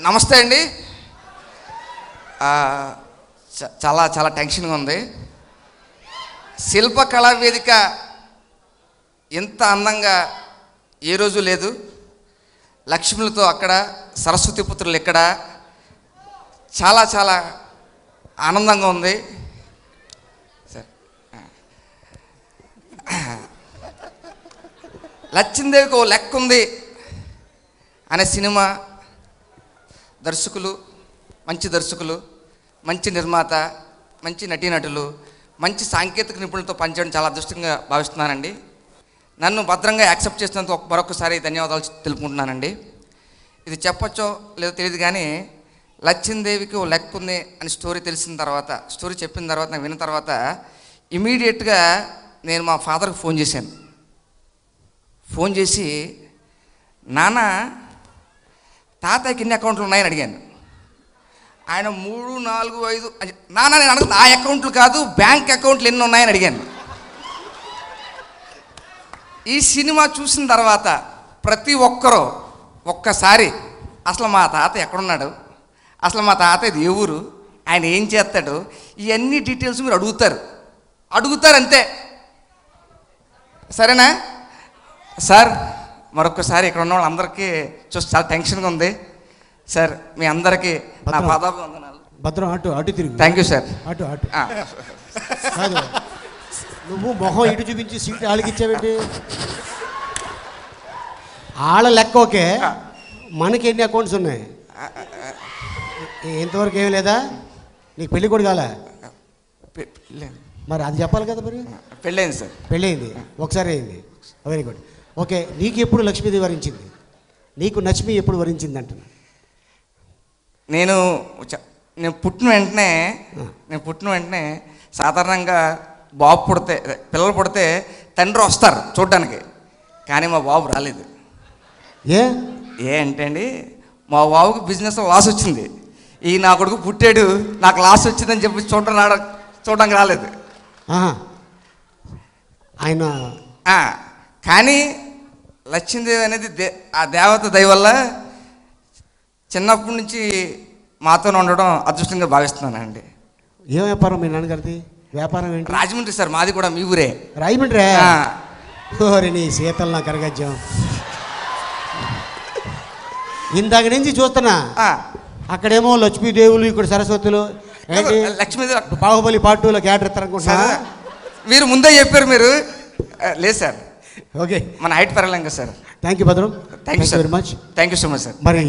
నమస్తే అండి. చాలా చాలా టెన్షన్గా ఉంది. శిల్పకళా వేదిక ఎంత అందంగా ఏ రోజు లేదు. లక్ష్ములతో అక్కడ, సరస్వతి పుత్రులు ఇక్కడ, చాలా చాలా ఆనందంగా ఉంది. లచ్చిందేవికి ఓ లెక్క ఉంది అనే సినిమా దర్శకులు, మంచి నిర్మాత, మంచి నటీనటులు, మంచి సాంకేతిక నిపుణులతో పనిచేయడం చాలా అదృష్టంగా భావిస్తున్నానండి. నన్ను భద్రంగా యాక్సెప్ట్ చేసినందుకు మరొకసారి ధన్యవాదాలు తెలుపుకుంటున్నానండి. ఇది చెప్పచ్చో లేదో తెలియదు కానీ లచ్చిందేవికి ఓ లెక్క ఉంది అని స్టోరీ చెప్పిన తర్వాత నాకు విన్న తర్వాత ఇమీడియట్గా నేను మా ఫాదర్కి ఫోన్ చేసి నాన్న తాతయ్యకి ఎన్ని అకౌంట్లు ఉన్నాయని అడిగాను. ఆయన 3, 4, 5 నాన్న నేను అడుగుతా ఆ అకౌంట్లు కాదు బ్యాంక్ అకౌంట్లు ఎన్ని ఉన్నాయని అడిగాను. ఈ సినిమా చూసిన తర్వాత ప్రతి ఒక్కరూ ఒక్కసారి అసలు మా తాత ఎక్కడున్నాడు, అసలు మా తాత ఇది ఏ ఊరు, ఆయన ఏం చేస్తాడు, ఇవన్నీ డీటెయిల్స్ మీరు అడుగుతారు అంతే. సరేనా సార్? మరొకసారి ఇక్కడ ఉన్న వాళ్ళందరికీ చూసి చాలా టెన్షన్గా ఉంది సార్. మీ అందరికీ నా పాదాభివందనాలు. భద్రం అటు తిరిగి. Thank you sir. అటు కాదు, నువ్వు మొహం ఇటు చూపించి సీట్ ఆళ్ళకిచ్చావేంటి? ఆళ్ళ లెక్క ఓకే, మనకి ఎన్ని అకౌంట్స్ ఉన్నాయి? ఇంతవరకు ఏమి లేదా? నీకు పెళ్ళి కూడా కాలే? మరి అది చెప్పాలి కదా. మరి పెళ్ళయింది సార్. పెళ్ళయింది, ఒకసారి అయింది. Very good. ఓకే, నీకు ఎప్పుడు లక్ష్మీదేవి వరించింది? నీకు లక్ష్మి ఎప్పుడు వరించింది అంటున్నా? నేను పుట్టిన వెంటనే సాధారణంగా పిల్లలు పుడితే తండ్రి వస్తారు చూడ్డానికి, కానీ మా బాబు రాలేదు. ఏ అంటే అండి, మా బాబుకి బిజినెస్లో లాస్ వచ్చింది. ఈ నా కొడుకు పుట్టాడు, నాకు లాస్ వచ్చిందని చెప్పి చూడడానికి రాలేదు ఆయన. కానీ లక్ష్మీదేవి అనేది ఆ దేవత దయ వల్ల చిన్నప్పటి నుంచి మాతో ఉండడం అదృష్టంగా భావిస్తున్నానండి. ఏ వ్యాపారం మీ నాన్నగారిది? వ్యాపారం ఏంటి? రాజమండ్రి సార్. మాది కూడా మీ ఊరే. రాజమండ్రి? నీ శీతల్ నా కరగజ్జం. ఇందాక నుంచి చూస్తున్నా, అక్కడేమో లక్ష్మీదేవులు, ఇక్కడ సరస్వతులు, లక్ష్మీదేవి బాహుబలి పార్ట్ 2లో క్యారెక్టర్ ఇస్తారనుకుంటా. మీరు ముందే చెప్పారు. మీరు లేదు సార్. ఓకే, మన హైట్ పెరగలేం కదా సార్. థ్యాంక్ యూ భద్రం. Thank you very much. Thank you so much sir. మరి